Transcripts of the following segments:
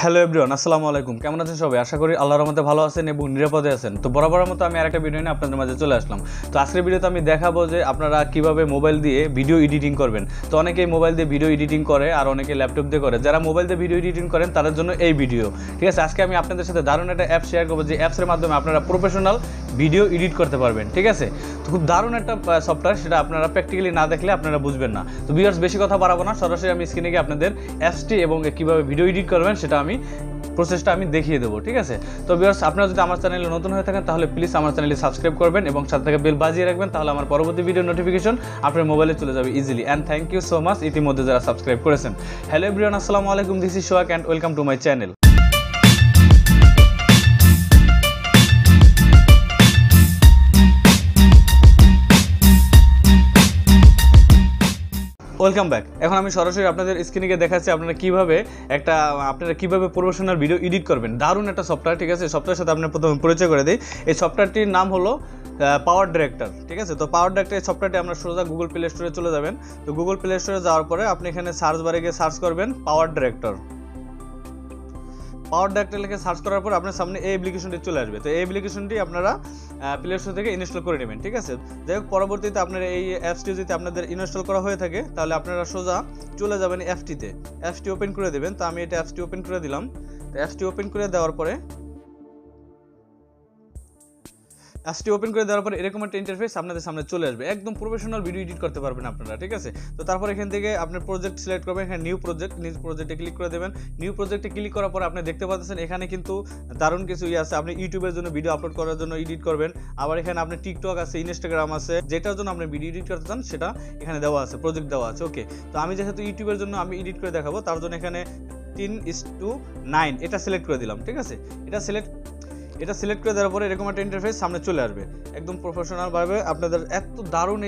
Hello everyone, আসসালামু আলাইকুম। কেমন আছেন সবাই? আশা করি আল্লাহর রহমতে ভালো আছেন এবং নিরাপদে আছেন। তো বরাবরের মতো আমি আরেকটা ভিডিও নিয়ে আপনাদের মাঝে চলে আসলাম। তো আজকের ভিডিওতে আমি দেখাবো যে আপনারা কিভাবে মোবাইল দিয়ে ভিডিও এডিটিং করবেন। তো অনেকেই মোবাইল দিয়ে ভিডিও এডিটিং করে আর অনেকে ল্যাপটপ দিয়ে করে। যারা মোবাইল দিয়ে ভিডিও এডিটিং করেন তাদের জন্য এই ভিডিও, ঠিক আছে? আজকে আমি আপনাদের সাথে দারুণ একটা অ্যাপ শেয়ার করবো, যে অ্যাপসের মাধ্যমে আপনারা প্রফেশনাল ভিডিও এডিট করতে পারবেন, ঠিক আছে? তো খুব দারুণ একটা সফটওয়্যার, সেটা আপনারা প্র্যাকটিক্যালি না দেখলে আপনারা বুঝবেন না। তো ভিউয়ার্স, বেশি কথা বাড়াবো না, সরাসরি আমি স্ক্রিনে গিয়ে আপনাদের অ্যাপসটি এবং কীভাবে ভিডিও এডিট করবেন সেটা প্রসেসটা আমি দেখিয়ে দেবো, ঠিক আছে? তো ভিউয়ার্স, আপনারা যদি আমার চ্যানেলে নতুন হয়ে থাকেন তাহলে প্লিজ আমার চ্যানেলে সাবস্ক্রাইব করবেন এবং সাথে থেকে বেল বাজিয়ে রাখবেন, তাহলে আমার পরবর্তী ভিডিও নোটিফিকেশন আপনার মোবাইলে চলে যাবে easily. And thank you so much ইতিমধ্যে যারা সাবস্ক্রাইব করেছেন। হ্যালো এভরিওয়ান, আসসালামু আলাইকুম, this is Sohag and welcome to my channel. Welcome back. এখন আমি সরাসরি আপনাদের স্ক্রিনে দেখাচ্ছি আপনারা কিভাবে প্রফেশনাল ভিডিও এডিট করবেন। দারুণ একটা সফটওয়্যার, ঠিক আছে? সফটওয়্যারের সাথে আপনার প্রথমে পরিচয় করে দিই। এই সফটওয়্যারটির নাম হলো পাওয়ার ডিরেক্টর, ঠিক আছে? তো পাওয়ার ডিরেক্টর এই সফটওয়্যারটি আমরা সোজা গুগল প্লে স্টোরে চলে যাবেন। তো গুগল প্লে স্টোরে যাওয়ার পরে আপনি এখানে সার্চ বারে গিয়ে সার্চ করবেন পাওয়ার ডিরেক্টর। পাওয়ার ডিরেক্টর লিখে সার্চ করার পর আপনার সামনে এই অ্যাপ্লিকেশনটি চলে আসবে। তো এই অ্যাপ্লিকেশনটি আপনারা প্লে স্টোর থেকে ইনস্টল করে নেবেন, ঠিক আছে? যাই হোক, পরবর্তীতে আপনার এই অ্যাপসটি যদি আপনাদের ইনস্টল করা হয়ে থাকে তাহলে আপনারা সোজা চলে যাবেন অ্যাপসটি ওপেন করে দেবেন। তো আমি এটা অ্যাপসটি ওপেন করে দিলাম। তো অ্যাপসটি ওপেন করে দেওয়ার পরে এরকম একটা ইন্টারফেস আপনাদের সামনে চলে আসবে। একদম প্রফেশনাল ভিডিও এডিট করতে পারবেন আপনারা, ঠিক আছে? তো তারপর এখান থেকে আপনার প্রজেক্ট সিলেক্ট করবেন, এখানে নিউ প্রজেক্টে ক্লিক করে দেবেন। নিউ প্রজেক্টে ক্লিক করার পর আপনি দেখতে পাচ্ছেন এখানে কিন্তু দারুণ কিছু আছে। আপনি ইউটিউবের জন্য ভিডিও আপলোড করার জন্য এডিট করবেন, আবার এখানে আপনি টিকটক আছে, ইনস্টাগ্রাম আছে, যেটার জন্য আপনি ভিডিও এডিট করতে চান সেটা এখানে দেওয়া আছে, প্রজেক্ট দেওয়া আছে। ওকে, তো আমি যেহেতু ইউটিউবের জন্য আমি এডিট করে দেখাবো, তার জন্য এখানে 3:9 এটা সিলেক্ট করে দিলাম, ঠিক আছে? এটা সিলেক্ট করে দেওয়ার পরে এরকম একটা ইন্টারফেস সামনে চলে আসবে। একদম প্রফেশনালভাবে আপনাদের এত দারুণ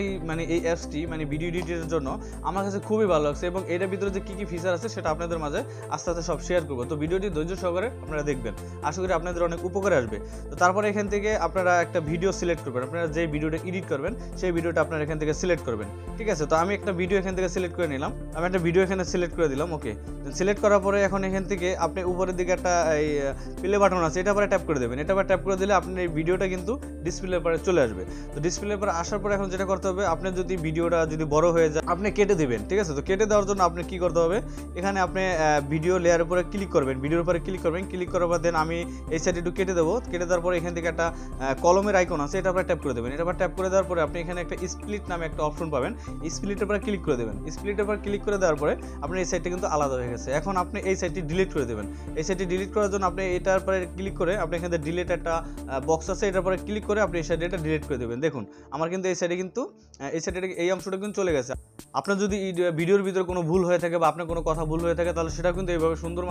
এই অ্যাপসটি ভিডিও এডিটের জন্য আমার কাছে খুবই ভালো লাগছে, এবং এটার ভিতরে যে কী ফিচার আছে সেটা আপনাদের মাঝে আস্তে আস্তে সব শেয়ার করবো। তো ভিডিওটি ধৈর্য সহকারে আপনারা দেখবেন, আশা করি আপনাদের অনেক উপকারে আসবে। তো তারপরে এখান থেকে আপনারা একটা ভিডিও সিলেক্ট করবেন, আপনারা যে ভিডিওটা এডিট করবেন সেই ভিডিওটা আপনারা এখান থেকে সিলেক্ট করবেন, ঠিক আছে? তো আমি একটা ভিডিও এখান থেকে সিলেক্ট করে নিলাম, আমি একটা ভিডিও এখানে সিলেক্ট করে দিলাম। ওকে, সিলেক্ট করার পরে এখন এখান থেকে আপনি উপরের দিকে একটা এই প্লে বাটন আছে, এটা পরে ট্যাপ করে দেবেন। এটা পরে ট্যাপ করে দিলে আপনার এই ভিডিওটা কিন্তু ডিসপ্লের পরে চলে আসবে। তো ডিসপ্লের পরে আসার পরে এখন যেটা করতে হবে, আপনার যদি ভিডিওটা যদি বড় হয়ে যায় আপনি কেটে দিবেন, ঠিক আছে? তো কেটে দেওয়ার জন্য আপনি কি করতে হবে, এখানে আপনি ভিডিও লেয়ারের উপরে ক্লিক করবেন, ভিডিওর উপরে ক্লিক করবেন। ক্লিক করার পর দেন আমি এই সাইডে একটু কেটে দেবো। কেটে দেওয়ার পরে এখান থেকে একটা কলমের আইকন আছে, এটা পরে ট্যাপ করে দেবেন। এটা পরে ট্যাপ করে দেওয়ার পরে আপনি এখানে একটা স্প্লিট নামে একটা অপশন পাবেন, স্প্লিটের পরে ক্লিক করে দেবেন। স্প্লিটের পরে ক্লিক করে দেওয়ার পরে আপনার এই সাইডটা কিন্তু আলাদা হয়ে গেছে। এখন আপনি এই সাইডটি ডিলিট করে দেবেন। এই সাইডটি ডিলিট করার জন্য আপনি এটার পরে ক্লিক করে আপনি এখানে ডিলিট একটা বক্স আছে, এটার পরে ক্লিক করে আপনি এই সাইডে এটা ডিলিট করে দেবেন। দেখুন আমার কিন্তু এই সাইডে এই অংশটা কিন্তু চলে গেছে। আপনার যদি ভিডিওর ভিতরে কোনো ভুল হয়ে থাকে বা আপনার কোনো কথা ভুল হয়ে থাকে তাহলে সেটা কিন্তু এইভাবে সুন্দর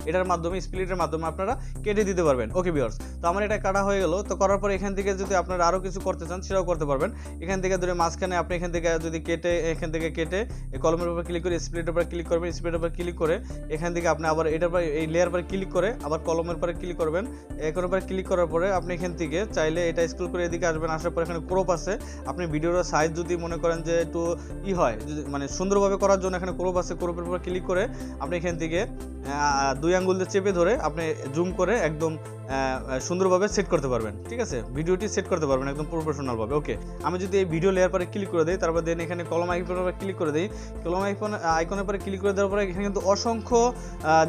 এটার মাধ্যমে স্প্লিটের মাধ্যমে আপনারা কেটে দিতে পারবেন। ওকে ভিউয়ার্স, তো আমার এটা কাটা হয়ে গেল। তো করার পর এখান থেকে যদি আপনারা আরও কিছু করতে চান সেটাও করতে পারবেন। এখান থেকে ধরে মাঝখানে আপনি এখান থেকে যদি এখান থেকে কেটে কলমের উপর ক্লিক করে স্প্লিটের উপর ক্লিক করবেন। স্প্লিটের উপর ক্লিক করে এখান থেকে আপনি আবার এটার পর এই লেয়ার পরে ক্লিক করে আবার কলমের পরে ক্লিক করবেন। এখানের পরে ক্লিক করার পরে আপনি এখান থেকে চাইলে এটা স্ক্রল করে এদিকে আসবেন। আসার পর এখানে ক্রপ আছে, আপনি ভিডিওর সাইজ যদি মনে করেন যে একটু হয় সুন্দরভাবে করার জন্য এখানে ক্রপ আছে, ক্রপের উপর ক্লিক করে আপনি এখান থেকে 2 আঙ্গুল দিয়ে চেপে ধরে আপনি জুম করে একদম সুন্দরভাবে সেট করতে পারবেন, ঠিক আছে? ভিডিওটি সেট করতে পারবেন একদম প্রফেশনালভাবে। ওকে, আমি যদি এই ভিডিও লেয়ার পরে ক্লিক করে দিই, তারপর দেন এখানে কলম আইকনের উপর ক্লিক করে দিই। কলম আইকনের পরে ক্লিক করে দেওয়ার পরে এখানে কিন্তু অসংখ্য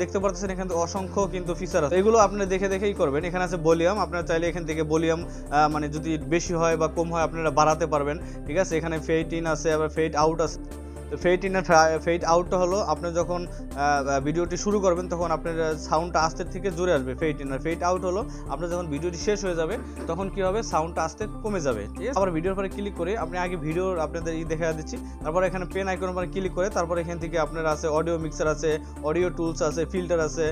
দেখতে পাচ্ছেন, এখানে কিন্তু অসংখ্য কিন্তু ফিচার আছে। এগুলো আপনি দেখেই করবেন। এখানে আছে ভলিউম, আপনারা চাইলে এখান থেকে ভলিউম যদি বেশি হয় বা কম হয় আপনারা বাড়াতে পারবেন, ঠিক আছে? এখানে ফেড ইন আছে, আবার ফেড আউট আছে। তো ফেড ইন আর ফেড আউটটা হলো আপনি যখন ভিডিওটি শুরু করবেন তখন আপনার সাউন্ডটা আস্তে থেকে জোরে আসবে। ফেড ইন আর ফেড আউট হলো আপনার যখন ভিডিওটি শেষ হয়ে যাবে তখন কি হবে, সাউন্ডটা আস্তে কমে যাবে, ঠিক আছে? আবার ভিডিওর পরে ক্লিক করে আপনি আগে ভিডিওর আপনাদের দেখা দিচ্ছি, তারপর এখানে পেন আইকনের উপরে ক্লিক করে তারপর এখান থেকে আপনার আছে অডিও মিক্সার আছে, অডিও টুলস আছে, ফিল্টার আছে,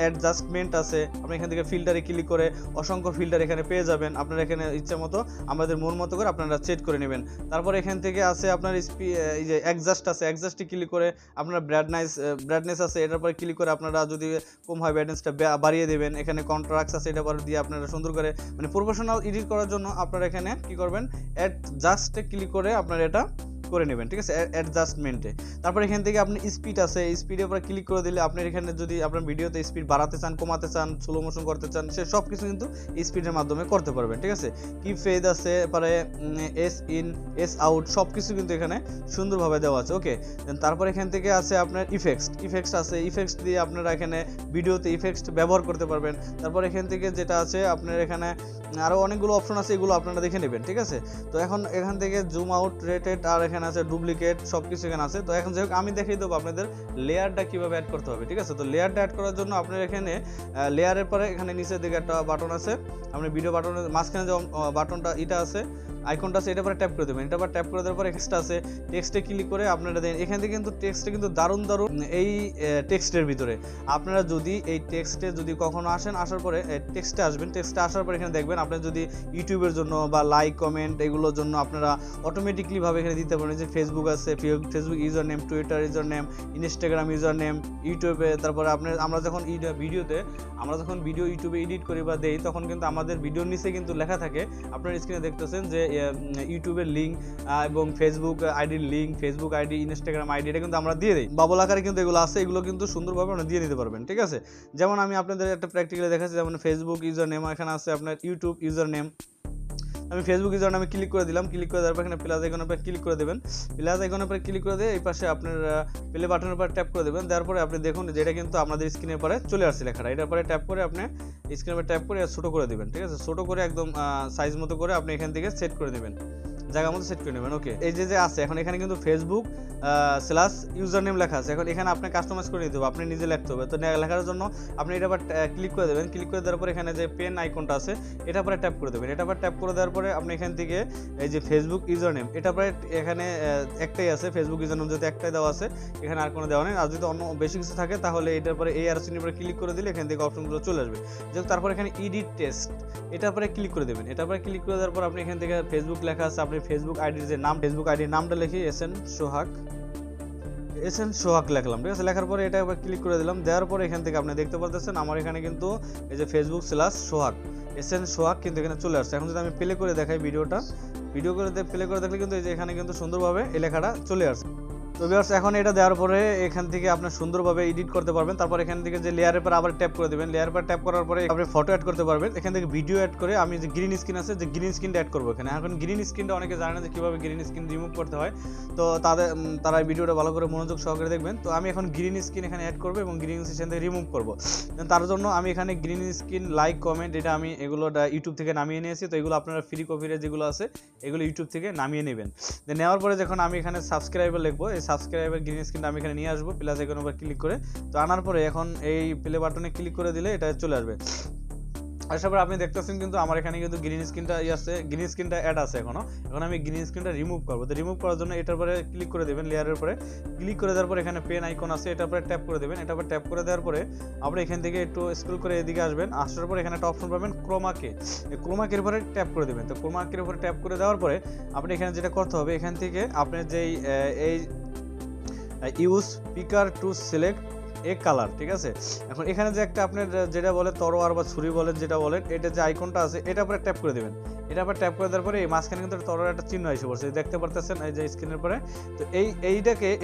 অ্যাডজাস্টমেন্ট আছে। আপনি এখান থেকে ফিল্টারে ক্লিক করে অসংখ্য ফিল্টার এখানে পেয়ে যাবেন। আপনারা এখানে ইচ্ছা মতো আমাদের মন মতো করে আপনারা সেট করে নেবেন। তারপর এখান থেকে আছে আপনার এই যে অ্যাডজাস্ট আছে, অ্যাডজাস্টে ক্লিক করে আপনারা ব্রাইটনেস আছে, এটার পরে ক্লিক করে আপনারা যদি কম হয় ব্রাইটনেসটা বাড়িয়ে দেবেন। এখানে কন্ট্রাস্ট আছে, এটা পরে দিয়ে আপনারা সুন্দর করে প্রফেশনাল এডিট করার জন্য আপনারা এখানে কি করবেন, অ্যাডজাস্টে ক্লিক করে আপনারা এটা করে নেবেন, ঠিক আছে, অ্যাডজাস্টমেন্টে। তারপর এখান থেকে আপনি স্পিড আছে, স্পিডের উপরে ক্লিক করে দিলে আপনার এখানে যদি আপনার ভিডিওতে স্পিড বাড়াতে চান, কমাতে চান, স্লো মোশন করতে চান, সে সব কিছু কিন্তু স্পিডের মাধ্যমে করতে পারবেন, ঠিক আছে। কিপ ফেদ আছে, পরে এস ইন এস আউট সব কিছু কিন্তু এখানে সুন্দরভাবে দেওয়া আছে। ওকে, তারপর এখান থেকে আছে আপনার ইফেক্টস আছে, ইফেক্টস দিয়ে আপনারা এখানে ভিডিওতে ইফেক্টস ব্যবহার করতে পারবেন। তারপর এখান থেকে যেটা আছে আপনার এখানে আরও অনেকগুলো অপশন আছে, এগুলো আপনারা দেখে নেবেন, ঠিক আছে। তো এখন এখান থেকে জুম আউট, রেটেড, আর এখানে আছে ডুপ্লিকেট, সব কিছু এখানে আছে। তো এখন যাই হোক আমি দেখিয়ে দেবো আপনাদের লেয়ারটা কীভাবে অ্যাড করতে হবে, ঠিক আছে। তো লেয়ারটা অ্যাড করার জন্য আপনার এখানে লেয়ারের পরে এখানে নিচের দিকে একটা বাটন আছে, আপনি ভিডিও বাটনের মাঝখানে যে বাটনটা এটা আছে, আইকনটা আছে, এটা পরে ট্যাপ করে দেবেন। এটা পরে ট্যাপ করে দেওয়ার পরে টেক্সট আছে, টেক্সটে ক্লিক করে আপনারা দেন। এখান থেকে কিন্তু টেক্সটে কিন্তু দারুণ এই টেক্সটের ভিতরে আপনারা যদি এই টেক্সটে যদি কখনো আসেন, আসার পরে টেক্সটে আসবেন, টেক্সটে আসার পরে এখানে দেখবেন আপনার যদি ইউটিউবের জন্য বা লাইক কমেন্ট এগুলোর জন্য আপনারা অটোমেটিকলিভাবে এখানে দিতে পারেন। যে ফেসবুক আছে, Facebook user name, Twitter user name, Instagram user name, ইউটিউবে, তারপরে আমরা যখন ভিডিও ইউটিউবে এডিট করি বা দেই, তখন কিন্তু আমাদের ভিডিওর নিচে কিন্তু লেখা থাকে, আপনার স্ক্রিনে দেখতেছেন যে ইউটিউবের লিঙ্ক এবং ফেসবুক আইডির link, Facebook ID, Instagram ID, এটা কিন্তু আমরা দিয়ে দিই। বাবল আকারে কিন্তু এগুলো আছে, এগুলো কিন্তু সুন্দরভাবে আপনারা দিয়ে দিতে পারবেন, ঠিক আছে। যেমন আমি আপনাদের একটা প্র্যাকটিক্যালি দেখাচ্ছি, যেমন ফেসবুক ইউজার নেম, এখানে আছে আপনার ইউটিউব ইউজার নেম। আমি ফেসবুক ইউজার নামে ক্লিক করে দিলাম, ক্লিক করে দেওয়ার পর এখানে প্লাস আইকনের উপর ক্লিক করে দেবেন, প্লাস আইকনের উপর ক্লিক করে দিয়ে এই পাশে আপনার প্লে বাটনের উপর ট্যাপ করে দেবেন। দেওয়ার পরে আপনি দেখুন যেটা কিন্তু আমাদের স্ক্রিনের পরে চলে আসছে লেখাটা, এটার পরে ট্যাপ করে আপনি স্ক্রিনের উপর ট্যাপ করে ছোটো করে দেবেন, ঠিক আছে। ছোটো করে একদম সাইজ মতো করে আপনি এখান থেকে সেট করে দেবেন, জায়গা মতো সেট করে নেবেন। ওকে, এই যে আছে এখন এখানে কিন্তু ফেসবুক স্ল্যাশ ইউজার নেম লেখা আছে, এখন এখানে আপনি কাস্টমাইজ করে নিতে হবে, আপনি নিজে লিখতে হবে। তো লেখার জন্য আপনি এটা আবার ক্লিক করে দেবেন, ক্লিক করে দেওয়ার পরে এখানে যে পেন আইকনটা আছে এটা পরে ট্যাপ করে দেবেন, এটা পরে ট্যাপ করে দেওয়ার পরে আপনি এখান থেকে এই যে ফেসবুক ইউজার নেম, এটা পরে এখানে একটাই আছে, ফেসবুক ইউজার নেম যদি একটাই দেওয়া আছে, এখানে আর কোনো দেওয়া নেই। আর যদি অন্য বেশি কিছু থাকে তাহলে এটার পরে এই আর চিহ্নের উপরে ক্লিক করে দিলে এখান থেকে অপশনগুলো চলে আসবে। যেহেতু তারপর এখানে এডিট টেক্সট, এটার পরে ক্লিক করে দেবেন, এটার পরে ক্লিক করে দেওয়ার পর আপনি এখান থেকে ফেসবুক লেখা আছে, আপনি ফেসবুক আইডির যে নাম, ফেসবুক আইডির নামটা লিখে সোহাগ লিখলাম, ঠিক আছে। লেখার পরে এটা আবার ক্লিক করে দিলাম, দেওয়ার পরে এখান থেকে আপনি দেখতে পাচ্ছেন আমার এখানে কিন্তু এই যে ফেসবুক স্ল্যাশ সোহাগ সোহাগ কিন্তু এখানে চলে আসছে। এখন যদি আমি প্লে করে দেখাই ভিডিও করে প্লে করে দেখলে কিন্তু এই যে এখানে কিন্তু সুন্দরভাবে এই লেখাটা চলে আসছে। তো ভিউয়ার্স এখন এটা দেওয়ার পরে এখান থেকে আপনি সুন্দরভাবে এডিট করতে পারবেন। তারপর এখান থেকে যে লেয়ারের পর আবার ট্যাপ করে দেবেন, লেয়ারের পর ট্যাপ করার পরে আপনি ফটো অ্যাড করতে পারবেন। এখান থেকে ভিডিও অ্যাড করে আমি যে গ্রিন স্ক্রিন আছে, যে গ্রিন স্ক্রিনটা অ্যাড করবো এখানে। এখন গ্রিন স্ক্রিনটা অনেকে জানে না যে কীভাবে গ্রিন স্ক্রিন রিমুভ করতে হয়, তো তারা ভিডিওটা ভালো করে মনোযোগ সহকারে দেখবেন। তো আমি এখন গ্রিন স্ক্রিন এখানে অ্যাড করবো এবং গ্রিন স্ক্রিন থেকে রিমুভ করবো। তার জন্য আমি এখানে গ্রিন স্ক্রিন, লাইক, কমেন্ট, এটা আমি এগুলো ইউটিউব থেকে নামিয়ে নিয়েছি। তো এগুলো আপনারা ফ্রি কপিরে যেগুলো আছে এগুলো ইউটিউব থেকে নামিয়ে নেবেন। নেওয়ার পরে যখন আমি এখানে সাবস্ক্রাইবার লিখবো, এই সাবস্ক্রাইবার গ্রিন স্ক্রিনটা আমি এখানে নিয়ে আসবো, প্লাস আইকনের উপর ক্লিক করে। তো আনার পরে এখন এই প্লে বাটনে ক্লিক করে দিলে এটা চলে আসবে। আসার পর আপনি দেখতেছেন কিন্তু আমার এখানে কিন্তু গ্রিন স্ক্রিনটা আছে, গ্রিন স্ক্রিনটা অ্যাড আছে এখন আমি গ্রিন স্ক্রিনটা রিমুভ করবো। তো রিমুভ করার জন্য এটার পরে ক্লিক করে দেবেন, লেয়ারের উপরে ক্লিক করে দেওয়ার পরে এখানে পেন আইকন আছে, এটার পরে ট্যাপ করে দেবেন। এটার পরে ট্যাপ করে দেওয়ার পরে আপনি এখান থেকে একটু স্ক্রল করে এদিকে আসবেন, আসার পরে এখানে একটা অপশন পাবেন ক্রোমাকে, এই ক্রোমাকের উপরে ট্যাপ করে দেবেন। তো ক্রোমাকের উপরে ট্যাপ করে দেওয়ার পরে আপনি এখানে যেটা করতে হবে, এখান থেকে আপনার যেই এই use speaker to select a colour, ঠিক আছে। এখন এখানে যে একটা আপনার যেটা বলে তরোয়ার বা ছুরি বলেন, যেটা বলেন, এটা যে আইকনটা আছে এটার উপরে ট্যাপ করে দেবেন। এটা আবার ট্যাপ করে দেওয়ার পরে এই মাঝখানে কিন্তু তরোয়ার একটা চিহ্ন এসে পড়ছে, দেখতে পারতেছেন এই যে স্ক্রিনের পরে। তো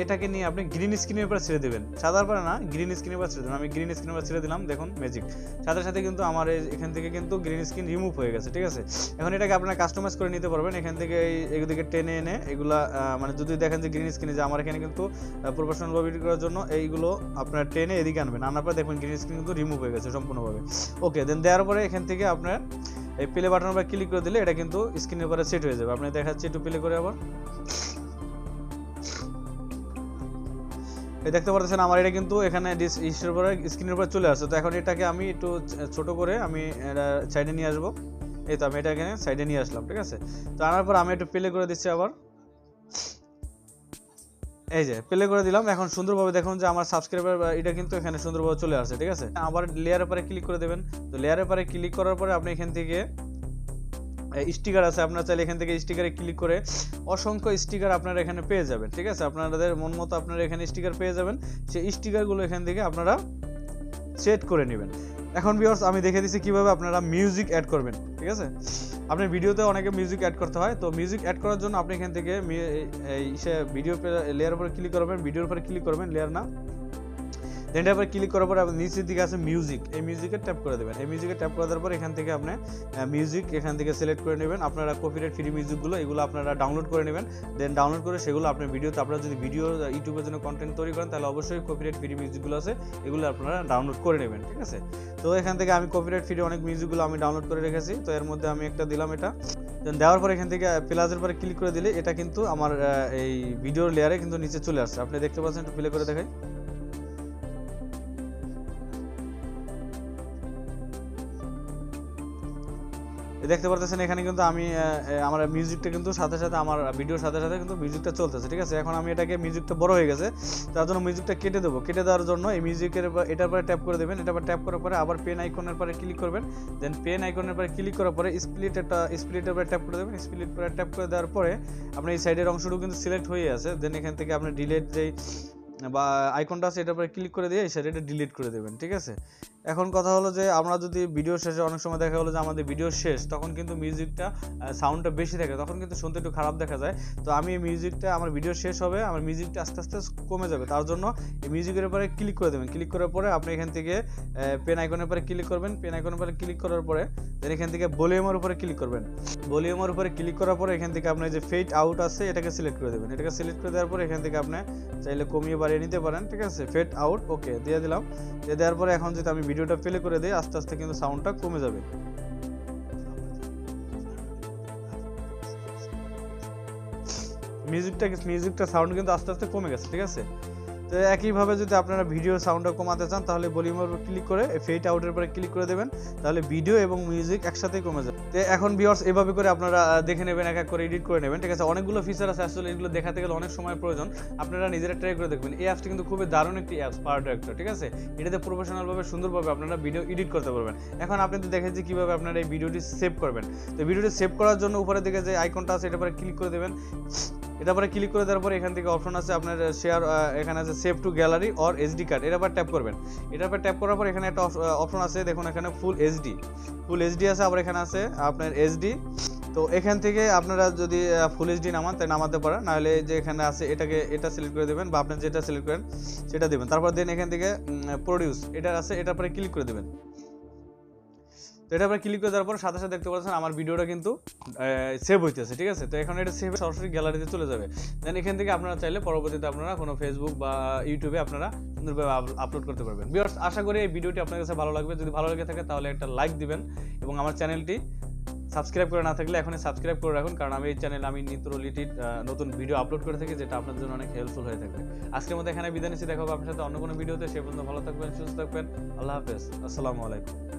এটাকে নিয়ে আপনি গ্রিন স্ক্রিনের উপরে ছেড়ে দেবেন, সাদার পরে না, গ্রিন স্ক্রিনের উপরে ছেড়ে দেবেন। আমি গ্রিন স্ক্রিনের উপরে ছেড়ে দিলাম, দেখুন ম্যাজিক, সাথে সাথে কিন্তু আমার এখান থেকে কিন্তু গ্রিন স্ক্রিন রিমুভ হয়ে গেছে, ঠিক আছে। এখন এটাকে আপনারা কাস্টমাইজ করে নিতে পারবেন, এখান থেকে এইদিকে টেনে এনে এগুলা মানে যদি দেখেন যে গ্রিন স্ক্রিনে যে আমার এখানে কিন্তু প্রফেশনাল ভিডিও করার জন্য এইগুলো আপনার টেনে এদিকে আনবেন, আনার পরে দেখবেন গ্রিন স্ক্রিন কিন্তু রিমুভ হয়ে গেছে সম্পূর্ণভাবে। ওকে, দেন দেওয়ার পরে এখান থেকে আপনার এই প্লে বাটনের উপর ক্লিক করে দিলে এটা কিন্তু স্ক্রিনের উপরে সেট হয়ে যাবে। আপনি দেখাচ্ছি একটু প্লে করে আবার, এই দেখতে পাচ্ছেন আমার এটা কিন্তু এখানে স্ক্রিনের উপরে চলে আসছে। তো এখন এটাকে আমি একটু ছোট করে আমি এটা সাইডে নিয়ে আসবো। এই তো আমি এটা এখানে সাইডে নিয়ে আসলাম, ঠিক আছে। তো আনার পর আমি একটু প্লে করে দিচ্ছি আবার, এই যে প্লে করে দিলাম। এখন সুন্দরভাবে দেখুন যে আমার সাবস্ক্রাইবার এটা কিন্তু এখানে সুন্দরভাবে চলে আসছে, ঠিক আছে। আবার লেয়ারের পরে ক্লিক করে দেবেন। তো লেয়ারের পরে ক্লিক করার পরে আপনি এখান থেকে স্টিকার আছে, আপনারা চাইলে এখান থেকে স্টিকারে ক্লিক করে অসংখ্য স্টিকার আপনারা এখানে পেয়ে যাবেন, ঠিক আছে। আপনাদের মন মতো আপনারা এখানে স্টিকার পেয়ে যাবেন, সেই স্টিকারগুলো এখান থেকে আপনারা সেট করে নেবেন। এখন ভিউয়ার্স আমি দেখে দিচ্ছি কিভাবে আপনারা মিউজিক অ্যাড করবেন, ঠিক আছে। আপনার ভিডিওতে অনেকে মিউজিক অ্যাড করতে হয়, তো মিউজিক অ্যাড করার জন্য আপনি এখান থেকে ভিডিও লেয়ার উপরে ক্লিক করবেন, ভিডিওর উপরে ক্লিক করবেন, লেয়ার না, দেন এটার উপরে ক্লিক করার পরে আপনি নিচের দিকে আছে মিউজিক, এই মিউজিকে ট্যাপ করে দেবেন। এই মিউজিকে ট্যাপ করে দেওয়ার পর এখান থেকে আপনি মিউজিক এখান থেকে সিলেক্ট করে নেবেন। আপনারা কপিরাইট ফ্রি মিউজিকগুলো এগুলো আপনারা ডাউনলোড করে নেবেন, দেন ডাউনলোড করে সেগুলো আপনার ভিডিওতে, আপনারা যদি ভিডিও ইউটিউবের জন্য কন্টেন্ট তৈরি করেন তাহলে অবশ্যই কপিরাইট ফ্রি মিউজিকগুলো আছে এগুলো আপনারা ডাউনলোড করে নেবেন, ঠিক আছে। তো এখান থেকে আমি কপিরাইট ফ্রি অনেক মিউজিকগুলো আমি ডাউনলোড করে রেখেছি, তো এর মধ্যে আমি একটা দিলাম এটা, দেন দেওয়ার পর এখান থেকে প্লাসের পরে ক্লিক করে দিলে এটা কিন্তু আমার এই ভিডিওর লেয়ারে কিন্তু নিচে চলে আসছে, আপনি দেখতে পাচ্ছেন, একটু প্লে করে দেখাই। দেখতে পারতেছেন এখানে কিন্তু আমি আমার মিউজিকটা কিন্তু সাথে সাথে আমার ভিডিওর সাথে সাথে কিন্তু মিউজিকটা চলতেছে, ঠিক আছে। এখন আমি এটাকে মিউজিকটা বড় হয়ে গেছে, তার জন্য মিউজিকটা কেটে দেবো। কেটে দেওয়ার জন্য এই মিউজিকের এটার পরে ট্যাপ করে দেবেন, এটার পরে ট্যাপ করার পরে আবার পেন আইকনের পরে ক্লিক করবেন, দেন পেন আইকনের পরে ক্লিক করার পরে স্প্লিটের পরে ট্যাপ করে দেবেন। স্প্লিট পরে ট্যাপ করে দেওয়ার পরে আপনার এই সাইডের অংশটুকু কিন্তু সিলেক্ট হয়ে আছে, দেন এখান থেকে আপনি ডিলিট যেই বা আইকনটা আছে এটার পরে ক্লিক করে দিয়ে এই সাইডে ডিলিট করে দেবেন, ঠিক আছে। এখন কথা হলো যে আমরা যদি ভিডিও শেষে অনেক সময় দেখা হলো যে আমাদের ভিডিও শেষ, তখন কিন্তু মিউজিকটা সাউন্ডটা বেশি থাকে, তখন কিন্তু শুনতে একটু খারাপ দেখা যায়। তো আমি এই মিউজিকটা, আমার ভিডিও শেষ হবে, আমার মিউজিকটা আস্তে আস্তে কমে যাবে, তার জন্য এই মিউজিকের উপরে ক্লিক করে দেবেন। ক্লিক করার পরে আপনি এখান থেকে পেন আইকনের উপরে ক্লিক করবেন, পেন আইকনের উপরে ক্লিক করার পরে দেন এখান থেকে ভলিউমের উপরে ক্লিক করবেন। ভলিউমের উপরে ক্লিক করার পরে এখান থেকে আপনার যে ফেড আউট আছে এটাকে সিলেক্ট করে দেবেন। এটাকে সিলেক্ট করে দেওয়ার পরে এখান থেকে আপনি চাইলে কমিয়ে বাড়িয়ে নিতে পারেন, ঠিক আছে। ফেড আউট ওকে দিয়ে দিলাম। দিয়ে দেওয়ার পরে এখন যদি আমি ভিডিওটা প্লে করে দিই আস্তে আস্তে কিন্তু সাউন্ডটা কমে যাবে। মিউজিকটা সাউন্ড কিন্তু আস্তে আস্তে কমে গেছে, ঠিক আছে। তো একইভাবে যদি আপনারা ভিডিও সাউন্ডটা কমাতে চান তাহলে ভলিউমের উপর ক্লিক করে ফেড আউটের উপরে ক্লিক করে দেবেন, তাহলে ভিডিও এবং মিউজিক একসাথেই কমে যাবে। তো এখন ভিউয়ার্স এভাবে করে আপনারা দেখে নেবেন, এক এক করে এডিট করে নেবেন, ঠিক আছে। অনেকগুলো ফিচার আছে, আসলে এগুলো দেখাতে গেলে অনেক সময় প্রয়োজন, আপনারা নিজেরা ট্রাই করে দেখবেন। এই অ্যাপসটি কিন্তু খুবই দারুণ একটি অ্যাপস, পাওয়ারডিরেক্টর, ঠিক আছে। এটাতে প্রফেশনালভাবে সুন্দরভাবে আপনারা ভিডিও এডিট করতে পারবেন। এখন আপনি তো দেখেছি কীভাবে আপনারা এই ভিডিওটি সেভ করবেন। তো ভিডিওটি সেভ করার জন্য উপরে দিকে যে আইকনটা আছে এটার পরে ক্লিক করে দেবেন। এটা পরে ক্লিক করে দেওয়ার পরে এখান থেকে অপশন আছে আপনার শেয়ার, এখানে আছে save two gallery or SD card, এটার পর ট্যাপ করবেন। এটার পর ট্যাপ করার পর এখানে একটা অপশন আছে, দেখুন এখানে ফুল এইচডি আছে, আবার এখানে আছে আপনার এসডি। তো এখান থেকে আপনারা যদি ফুল এইচডি নামান তাই নামাতে পারেন, নাহলে যে এখানে আছে এটা সিলেক্ট করে দেবেন, বা আপনি যেটা সিলেক্ট করেন সেটা দেবেন। তারপর দেন এখান থেকে প্রডিউস এটা আছে, এটার পরে ক্লিক করে দেবেন। তো এটা পরে ক্লিক করে দেওয়ার পর সাথে সাথে দেখতে পাচ্ছেন আমার ভিডিওটা কিন্তু সেভ হইতেছে, ঠিক আছে। তো এখন এটা সেভ সরাসরি গ্যালারিতে চলে যাবে। দেন এখান থেকে আপনারা চাইলে পরবর্তীতে আপনারা কোনো ফেসবুক বা ইউটিউবে আপনারা সুন্দরভাবে আপলোড করতে পারবেন। ভিউয়ার্স আশা করি এই ভিডিওটি আপনার কাছে ভালো লাগবে। যদি ভালো লেগে থাকে তাহলে একটা লাইক দিবেন এবং আমার চ্যানেলটি সাবস্ক্রাইব করে না থাকলে এখনই সাবস্ক্রাইব করে রাখুন, কারণ আমি এই চ্যানেলে আমি নিত্য রিলেটেড নতুন ভিডিও আপলোড করে থাকি, যেটা আপনার জন্য অনেক হেল্পফুল হয়ে থাকে। আজকের মতো এখানে বিদায় নিচ্ছি, দেখা হবে আপনার সাথে অন্য কোনো ভিডিওতে। সে পর্যন্ত ভালো থাকবেন, সুস্থ থাকবেন। আল্লাহ হাফেজ, আসসালামু আলাইকুম।